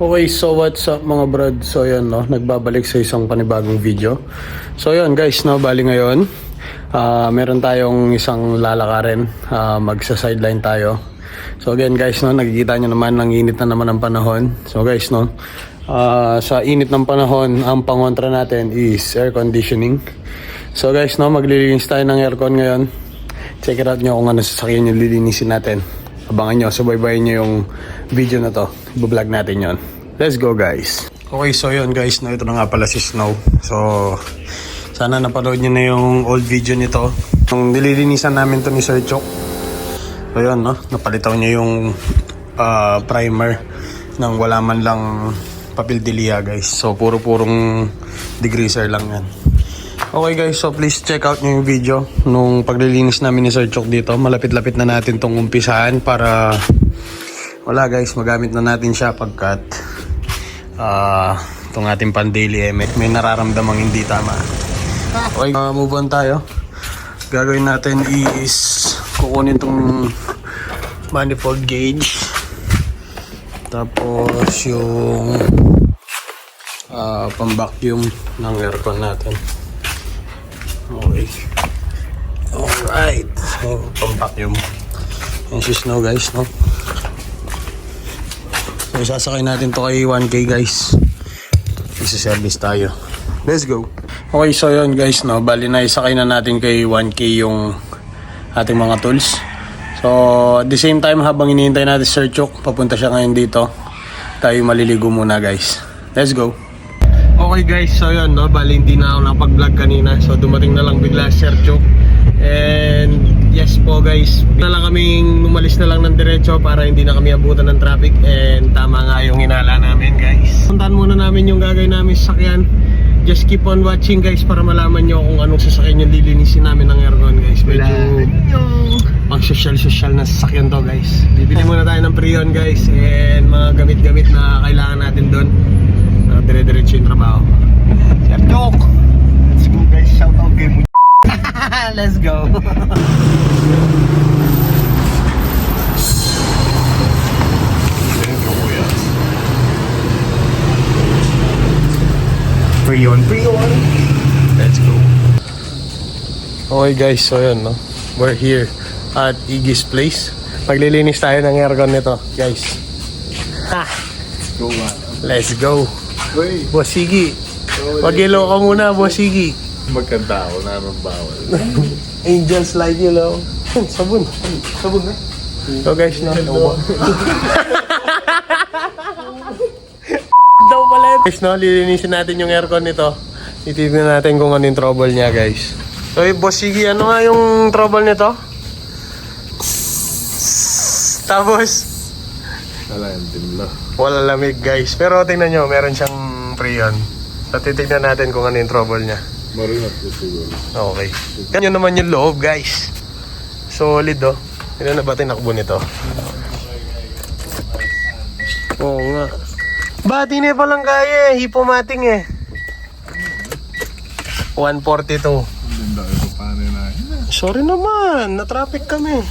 Okay, so what's up mga brad? So yan no, nagbabalik sa isang panibagong video. So yan guys no, bali ngayon meron tayong isang lalakarin, magsa-sideline tayo. So again guys no, nakikita nyo naman ang init na naman ng panahon. So guys no, sa init ng panahon, ang pangontra natin is air conditioning. So guys no, maglilinis tayo ng aircon ngayon. Check it out nyo kung ano sasakyan yung lilinisin natin. Abangan nyo, subaybayin nyo yung video na to. Iba-vlog natin yon. Let's go guys. Okay, so yun guys, no, ito na nga pala si Snow. So, sana napanood nyo na yung old video nito. Nung nililinisan namin to ni Sir Chok. So yun, no, napalitaw niya yung primer nang wala man lang papel dilia guys. So, puro-purong degreaser lang yan. Okay guys, so please check out nyo yung video nung paglilinis namin ni Sir Chok dito. Malapit-lapit na natin tong umpisahan para wala guys, magamit na natin siya pagkat itong ating pan-daily may nararamdamang hindi tama. Okay, move on tayo. Gagawin natin is kukunin tong manifold gauge. Tapos yung pang-vacuum ng aircon natin. Okay. Alright. So, pang-vacuum. Yan si Snow guys, no? So, sasakay natin to kay 1K guys. Isa-service tayo. Let's go. Okay, so yun guys, no? Bali na isakay na natin kay 1K yung ating mga tools. So, at the same time, habang hinihintay natin Sir Chok, papunta siya ngayon dito. Tayo maliligo muna guys. Let's go. Okay guys, so yun, no? Bali hindi na ako nakapag-vlog kanina. So dumating na lang bigla si Sir Chok. And yes po guys, na lang kaming umalis na lang ng diretso para hindi na kami abutan ng traffic. And tama nga yung hinala namin guys. Puntahan muna namin yung gagawin namin sa sakyan. Just keep on watching guys para malaman nyo kung anong sasakyan yung lilinisin namin ng aircon guys. Medyo pang social na sasakyan to guys. Bibili muna tayo ng Prion guys. And mga gamit-gamit na kailangan natin doon. Dire-diretso yung trabaho. Sir Chok! Let's go guys, shout out kay mo. Let's go. Prion. Let's go. Okay guys, so yun no, we're here at Iggy's place. Maglilinis tayo ng aircon nito guys. Ha! Let's go. Boss Iggy, mag-hello ka muna, Boss Iggy. Magkanta ako, naman bawal. Angels like you, lo. Sabon na. So guys, no. Daw pala yun. Guys, no, lilinisin natin yung aircon nito. Itignan natin kung ano yung trouble niya, guys. So, Boss Iggy, ano nga yung trouble nito? Tapos wala lamig guys. Pero tingnan nyo, meron siyang Prion. So titignan natin kung ano yung trouble niya. Marinat ko siguro. Okay. Ganyan naman yung loob guys. Solid oh. Ilan na ba tinakbo nito? Oo nga. Bati na palang kaya eh. Hipomating eh. 142. Sorry naman. Na-traffic kami.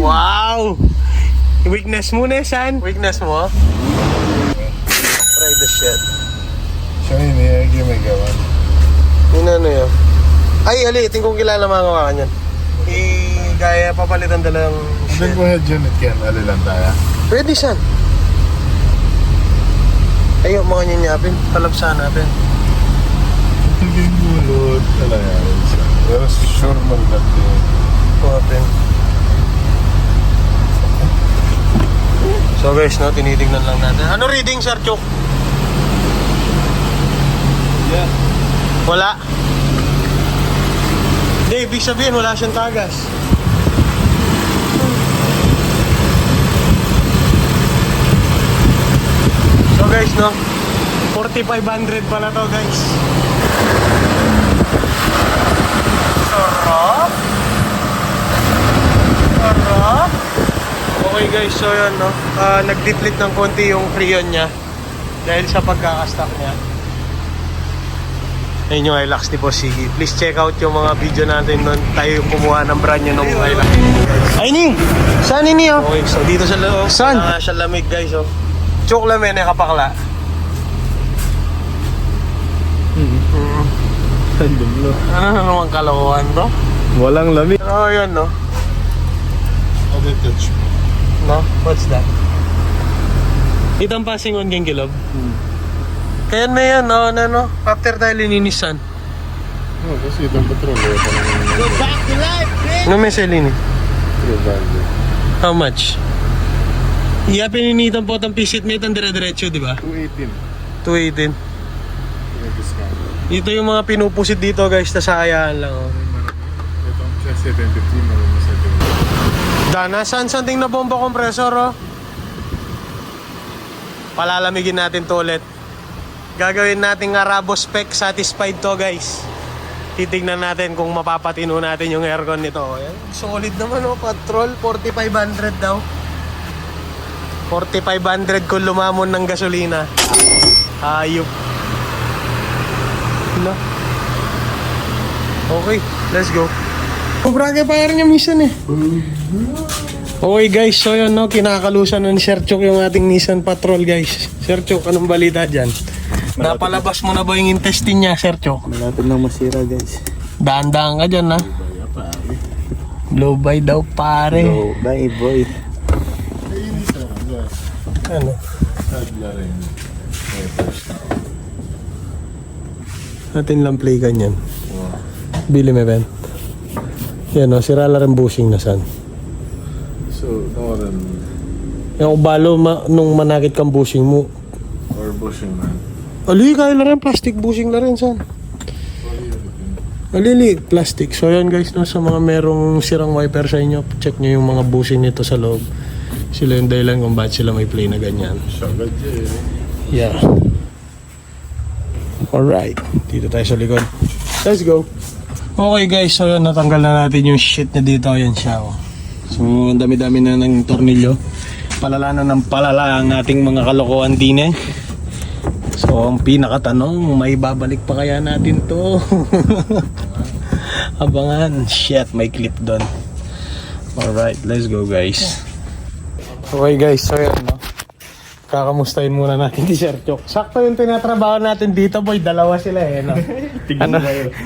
Wow! Weakness mo na, San? Weakness mo? Try the shit. Siya yun, may gawan. Yun ano yun? Ay, alitin kong kilala mga kawakan yan. Gaya papalitan dalang shit. Then go ahead, Janet, yan. Alilan tayo. Pwede, San? Ayaw, mga nyanyapin. Talabsaan natin. Ito yung gulot. Talaga yun siya. Pero sure mag-lat din. Open. So guys, no, tinitignan lang natin. Ano reading, Sir Chok? Yeah. Wala. Hindi, ibig sabihin wala siyang tagas. So guys, no, 4,500 pala to guys. Sarap. Okay guys, so yun no, nag-deplete ng konti yung Prion niya dahil sa pagkakastock niya. Ayun yung Hilux ni Boss Siggy. Please check out yung mga video natin nun. Tayo yung kumuha ng brand nyo ng Hilux. Ay, Ning! Saan ini, oh? Okay, so dito sa loob. Saan? Siya lamig guys, oh. Chok lamin eh, kapakla. Ano naman kalokohan, bro? Walang lamig. Oh, yun, no? How they touch me? No? What's that? Itang passing on gang kilob. Kaya may yan, no? After tayo lininisan. Oh, kasi itong patrol. No may selini. 300. How much? Iya, pininitan po itang pisit mate ang dire-diretso, di ba? 218. 218. May discount. Ito yung mga pinupusit dito guys, nasayaan lang, oh. Itong siya 750. Marunong sa 750. Dana, saan ting na bomba compressor, oh? Palalamigin natin to ulit. Gagawin natin Arabo spec, satisfied to guys. Titignan natin kung mapapatino natin yung aircon nito. Ayan, solid naman, oh, patrol, 4,500 daw. 4,500 kung lumamon ng gasolina. Hayop. No. Okay, let's go. Sobrang fire niya minsan eh. Okay guys, so yun, no, kinakalusan ng Sir Chok yung ating Nissan Patrol guys. Sir Chok, anong balita dyan? Napalabas mo na ba yung intestine niya, Sir Chok? Malapit lang masira, guys. Daan-daan ka dyan, ha? Blow by daw, pare. So, bye, boy. Ano? Natin lang play ganyan. Bili me, Ben. Yan, no, sira lang rin bushing na san. So, no rin. Yung balo, nung manakit kang bushing mo. Or bushing man. Ali, kaya na rin, plastic bushing na rin, san? Alili, plastic. So yan guys, no, sa mga merong sirang wiper sa inyo, check nyo yung mga bushing nito sa loob. Sila yung dahilan kung bakit sila may play na ganyan. Sagad eh. Yeah. Alright, dito tayo sa likod. Let's go. Okay guys, so yun, natanggal na natin yung shit niya dito. Ayan siya, oh. So, ang dami-dami na ng tornilyo. Palala na ng palala ang ating mga kalokohan din eh. So, ang pinakatanong, may babalik pa kaya natin to? Abangan. Shit, may clip doon. Alright, let's go guys. Okay guys, so yan, no? Kakamustahin muna natin si Sir Chok. Sakto yung tinatrabaho natin dito, boy. Dalawa sila eh, no? Ano?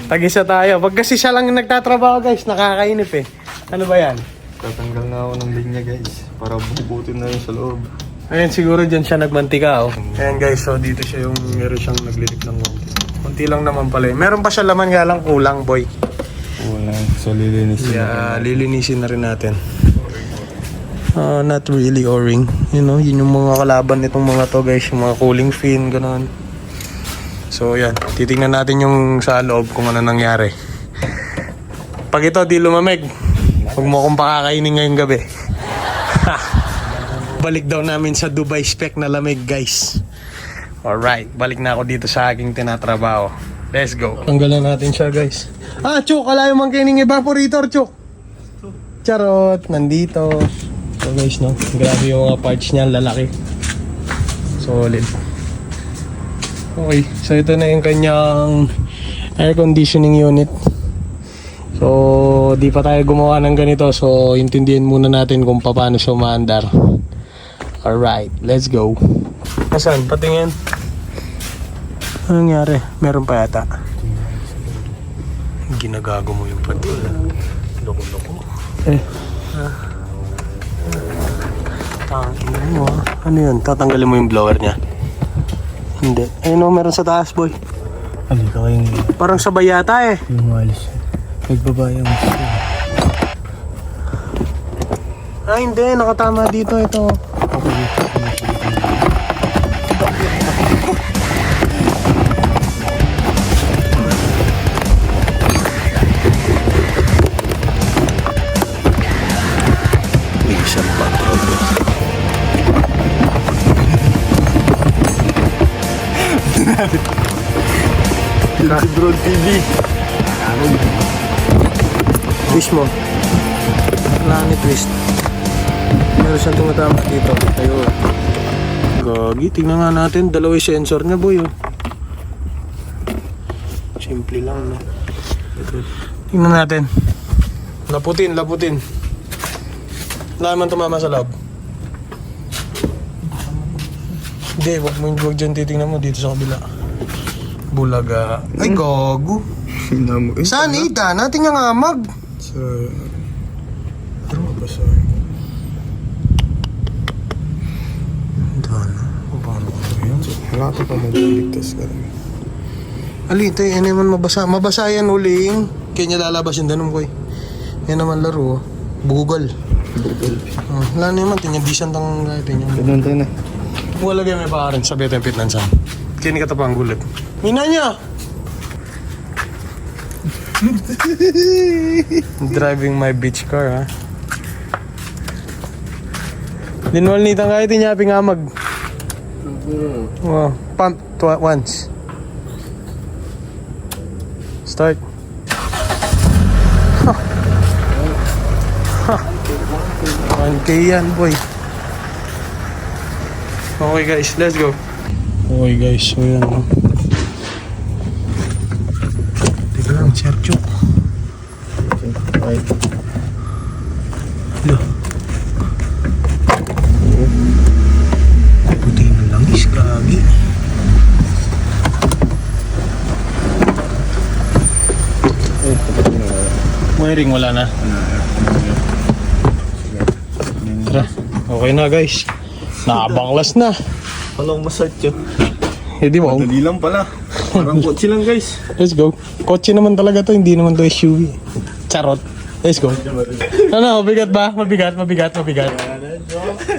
Tag-isa tayo. Pag kasi siya lang nagtatrabaho guys, nakakainip eh. Ano ba yan? Tatanggal na ako ng linya, guys. Para bubutin na yun sa loob. Ayan, siguro dyan siya nagmantika, oh. Ayan guys, so dito siya yung meron siyang naglilik ng konti. Konti lang naman pala eh. Meron pa siya laman, nga lang kulang, boy. Kulang. So, lilinisin Yeah, lilinisin na rin natin. Not really O-ring. You know, yun yung mga kalaban nitong mga to guys. Yung mga cooling fin, gano'n. So yan, titingnan natin yung sa loob kung ano nangyari. Pag ito di lumamig, huwag mo akong pakakainin ngayong gabi. Balik daw namin sa Dubai spec na lamig guys. Alright, balik na ako dito sa aking tinatrabaho. Let's go. Tanggalan natin siya guys. Chok, alayo mang kining evaporator, Chok. Charot, nandito. So guys, no, grabe yung mga parts niya, lalaki. Solid. Okay, so ito na yung kanyang air conditioning unit. So, di pa tayo gumawa ng ganito. So, intindihin muna natin kung paano siya umaandar. Alright, let's go. Nasaan? Patingin. Anong nangyari? Meron pa yata. Ginagago mo yung patrol. Loko-loko. Tangin mo. Ano yun? Tatanggalin mo yung blower niya? Hindi. Ayun o, meron sa taas, boy. Ano ka kayong Parang sabay yata eh. yung walis? Nagbabayang Hindi. Nakatama dito. Ito. Isang patrol. Drone TV. Twist mo. Kailangan i-twist. Meron siyang tumatama dito. Ayun. Gagi, tingnan nga natin. Dalawa yung sensor niya, boy. Oh. Simple lang, no? Tingnan natin. Laputin. Wala naman tumama sa loob. Hindi, wag dyan titingnan mo dito sa kabila. Bulaga. Ay, gago. Saan ita? Natin nga ngamag. Sa... Ano ba sa... Dana. Paano ko yun? Wala ka pa magligtas ka rin. Alito, yan naman mabasa. Mabasa yan uling. Kaya niya lalabas yung danom ko eh. Yan naman laro. Bugal. Wala na naman. Tinyabisan tang natin yung... Ganun tayo na. Wala kayo may pakarin. Sabi ito yung pitnansan. Kini ka tapang gulit. Mina niya! Driving my beach car, ha? Dinwal nitang kahit niya pingamag. Oh, pump once. Start. Huh. Huh. 1K yan, boy. Okay guys, let's go. Okay guys, so yan. Teka lang, Sergio. Ay. Hello. Puti na langis, kagi. Wiring wala na. Tara, okay na guys. Nakabanglas na. Walang masart yun. Hindi mo. Madali lang pala. Parang kotse lang guys. Let's go. Kotse naman talaga to, hindi naman to SUV. Charot. Let's go. Ano, mabigat ba? Mabigat.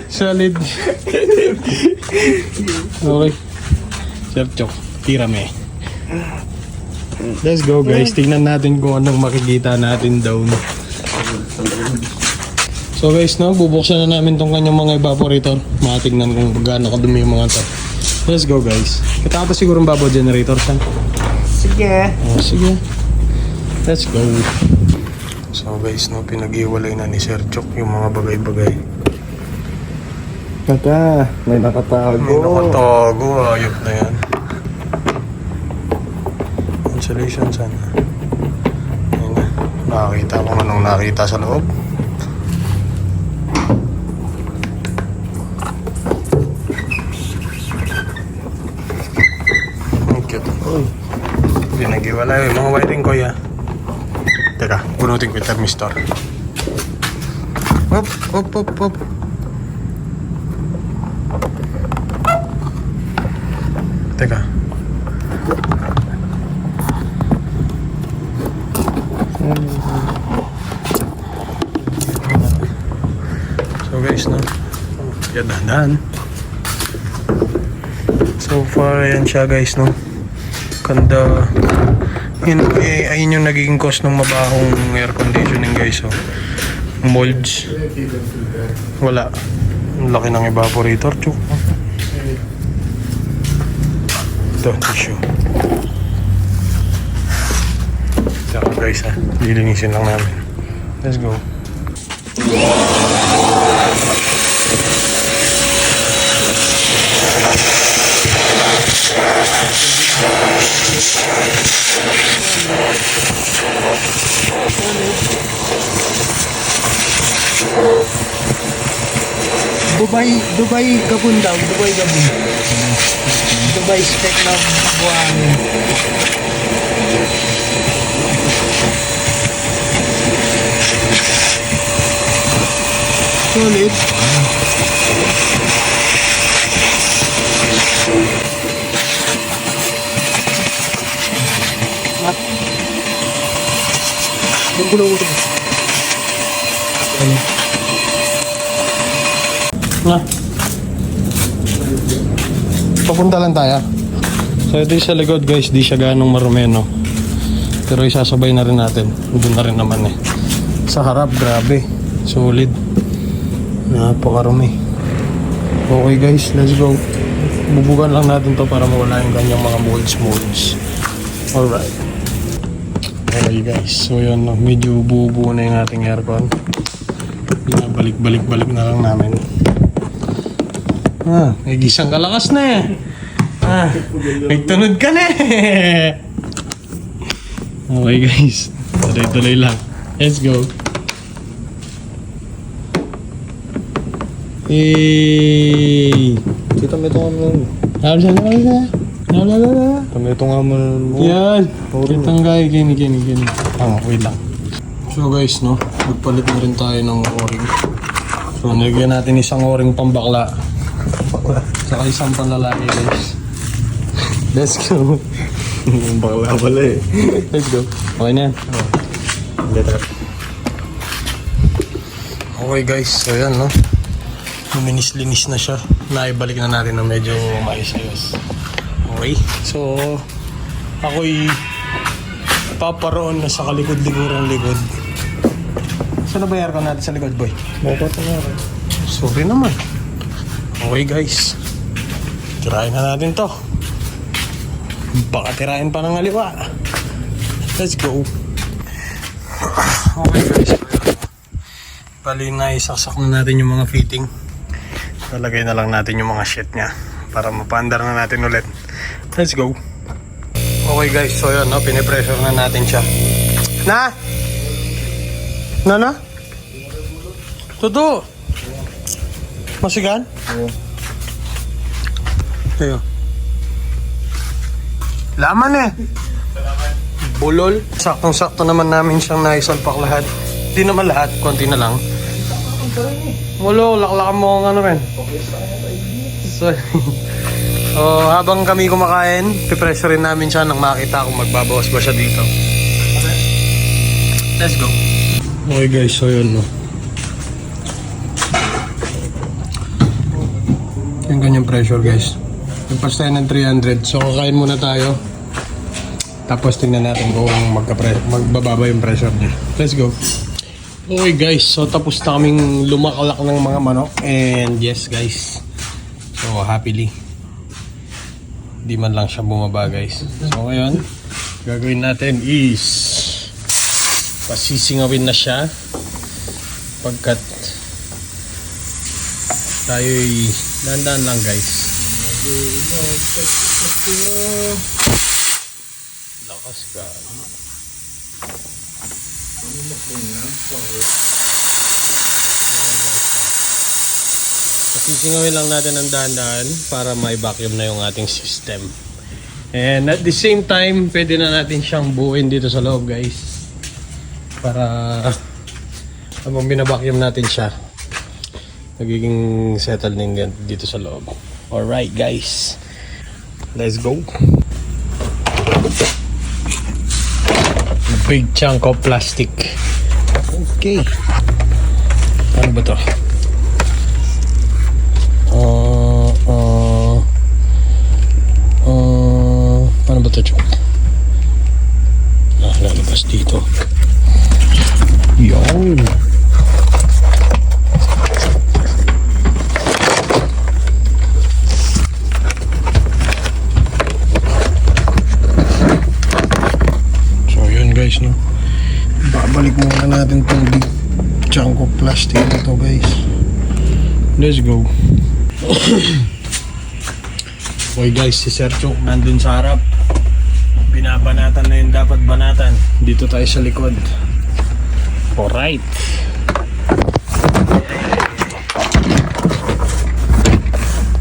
Solid. Okay. Chef Chok, tirame. Let's go guys. Tingnan natin kung anong makikita natin down. So guys, no, bubuksan na namin tong kanyang mga evaporator. Matignan kung gaano kadumi yung mga to. Let's go guys. Katapos siguro ang babo generator siya. Sige. Oh, sige. Let's go. So guys, no, pinag-iwalay na ni Sir Chok yung mga bagay-bagay. Kaka, may nakatago. May nakatago, ayop na yan. Insulation sana. Ayun na. Nakakita ko anong nakita sa loob. Ang cute. Pinag-iwalay yung mga wiring ko ya. Teka, bunutin ko yung thermistor. Hop. Teka. So guys, no? Yan dahan. So far, ayan siya guys, no? Ganda. Ayun yung nagiging cost ng mabahong air conditioning guys, so. Molds. Wala. Ang laki ng evaporator, chuk. Ito, tissue. Saka guys, ha. Lilinisin lang namin. Let's go. Dubai Gabon daw. Dubai spec na buhangin. Solid. Gulong ito. Na. Papunta lang tayo. So ito yung sa likod guys, di siya ganong marumeno. Pero isasabay na rin natin. Doon na rin naman eh. Sa harap, grabe. Solid. Napakarumi. Okay guys, let's go. Bubugan lang natin to para mawala yung kanyang mga molds. Alright. Okay guys, so yun, no, medyo bubuo na yung ating aircon. Balik na lang namin. May gisang kalakas na eh. May tunod ka na eh. Okay guys, tuloy-tuloy lang. Let's go. Hey! Kita mo ito nga mo. Kami ito nga mo. Yan! Itang guy, gini. Wait lang. So guys, no, magpalit na rin tayo ng o-ring. So, nilagyan natin isang o-ring pambakla. Saka isang panlalaki guys. Let's go. Bakla pala eh. Let's go. Okay na yan. Okay guys, so yan no. Luminis-linis na siya. Naibalik na natin na medyo maayos-ayos. Okay, so ako'y paparoon na sa kalikod-ligurang likod. Saan na ba yung aircon natin sa likod, boy? Bakit na rin? Sorry naman. Okay guys, tirahin na natin to. Baka tirahin pa ng aliwa. Let's go. Okay guys, bali na isaksak na natin yung mga fitting. Lalagay na lang natin yung mga shit niya para mapandar na natin ulit. Let's go. Okay guys, so yun, no? Pinipressure na natin siya. Na? Totoo? Masigan? Oo. Ayo. Laman eh. Bulol. Saktong-sakto naman namin siyang naisalpak lahat. Hindi naman lahat, konti na lang. Mulo, laklakan mo ang ano rin. So, habang kami kumakain, pipressure rin namin siya nang makita kung magbabawas ba siya dito. Let's go. Okay guys, so yun no. Yung kanyang pressure guys. Nagpas tayo ng 300. So kakain muna tayo. Tapos tingnan natin kung magbababa yung pressure niya. Let's go. Okay guys, so tapos na kaming lumakalak ng mga manok. And yes guys, so happily di man lang siya bumaba guys. So ngayon, gagawin natin is pasisingawin na siya pagkat tayo'y dandan lang guys. Lakas ka. Sisingawin lang natin ang dahan-dahan para ma-vacuum na yung ating system. And at the same time, pwede na natin siyang buuin dito sa loob guys. Para habang binabacuum natin siya, nagiging settle din dito sa loob. Alright guys, let's go. Big chunk of plastic. Okay. Ano ba to? Ano ba ito, Chok? Lalabas dito. Yun. So yun guys, no? Babalik muna natin itong big chunk of plastic na to guys. Let's go. Okay guys, si Sir Chok nandun sa harap. Binabanatan na yung dapat banatan. Dito tayo sa likod. Alright.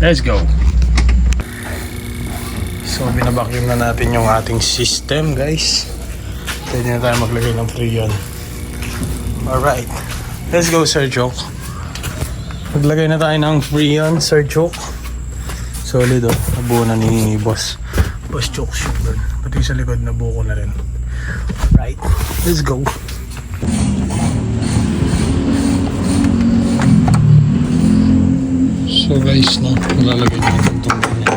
Let's go. So binabacuum na natin yung ating system guys. Pwede na tayo maglagay ng freon. Alright. Let's go Sir Chok. Maglagay na tayo ng freon Sir Chok. Solid oh. Nabuo na ni Boss Chok shoot doon. Pati sa likod nabuo ko na rin. Alright. Let's go. So guys, no, malalagay natin itong ganyan.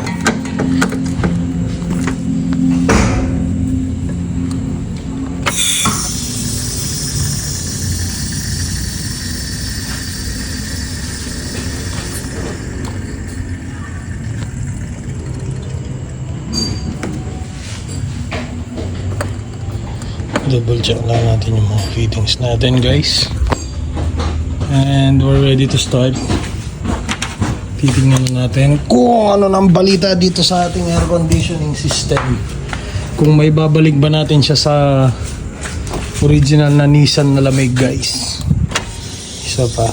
Double check lang natin yung mga fittings natin guys. And we're ready to start. Titingnan natin kung ano nang balita dito sa ating air conditioning system. kung may babalik ba natin siya sa original na Nissan na lamig guys. Isa pa.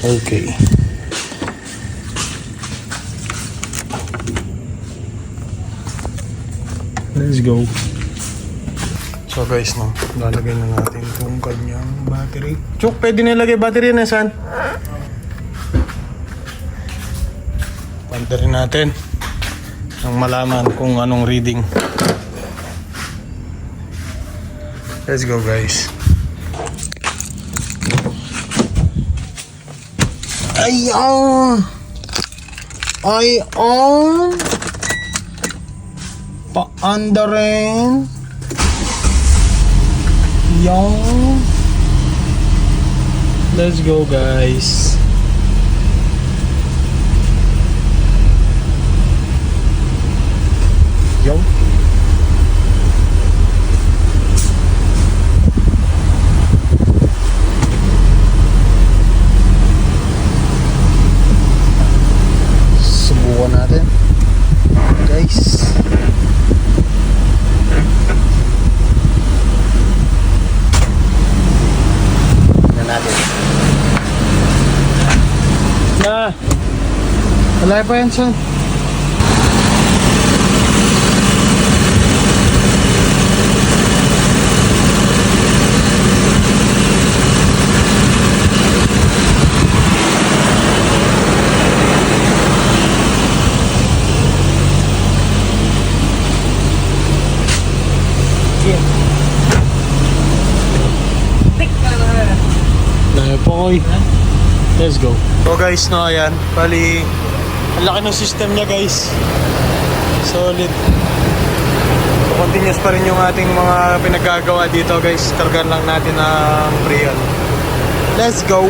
Okay. Let's go. So guys, no, lalagay na natin itong kanyang battery. Chok, pwede na ilagay battery na saan? Battery natin. Nang malaman kung anong reading. Let's go guys. Ayan! Ayan! Paanda rin. Yan. Let's go guys. Yo. Subukan natin. Guys. Na. Wala pa yan, son. Pokoy. Let's go. So guys, no, ayan. Bali, ang laki ng system niya guys. Solid. So, continuous pa rin yung ating mga pinagagawa dito guys. Kargan lang natin ang Freon. Let's go.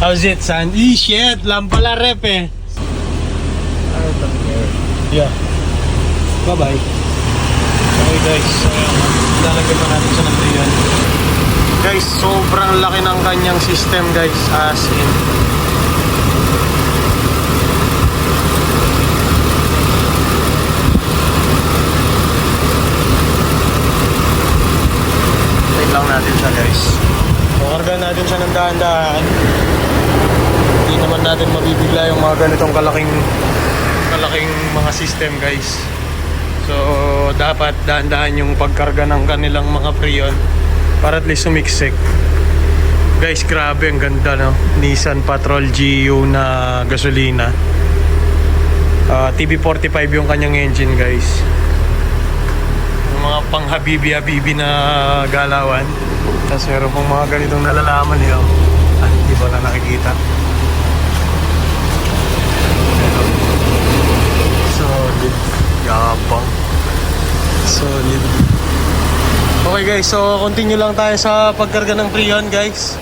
How's it, son? Shit! Lampala rep eh. Yeah. Bye-bye. Okay guys, lalagyan pa natin siya ng Freon. Guys, sobrang laki ng kanyang system guys. As in. Wait lang natin siya guys. Karga natin siya ng dahan-dahan. Hindi naman natin mabibigla yung mga ganitong kalaking mga system guys. So dapat dahan-dahan yung pagkarga ng kanilang mga Freon para at least sumiksik. Guys, grabe ang ganda, no? Nissan Patrol GU na gasolina. TB45 yung kanyang engine guys. Yung mga pang habibi na galawan. Tapos meron pong mga ganitong nalalaman nyo. Hindi ba na nakikita? Solid. Yapang. Solid. Okay guys, so continue lang tayo sa pagkarga ng Freon guys.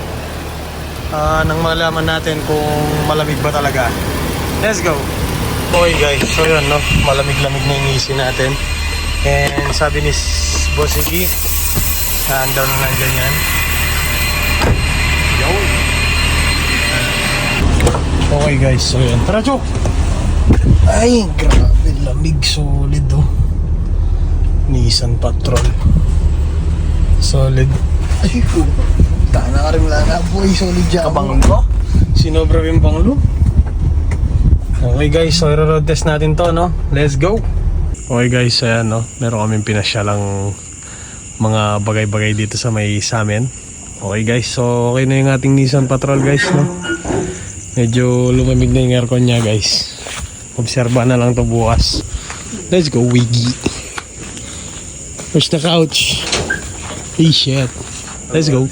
Nang malaman natin kung malamig ba talaga. Let's go. Okay guys, so yun, no? Malamig-lamig na yung AC natin. And sabi ni Boss Iggy, down na lang ganyan. Yo. Okay guys, so yun. Tara, Chok! Ay, grabe, lamig, solid oh. Nissan Patrol. Solid. Ay, tana ka rin lang na boy, solid dyan. Kabanglo? Sinobra yung banglo. Okay guys, so i-road test natin to, no? Let's go! Okay guys, ayan, no? Meron kaming pinasyalang mga bagay-bagay dito sa may samin. Okay guys, so okay na yung ating Nissan Patrol guys, no? Medyo lumamig na yung aircon niya guys. Obserba na lang to bukas. Let's go, Wiggy. Where's the couch? Hey shit. Let's go.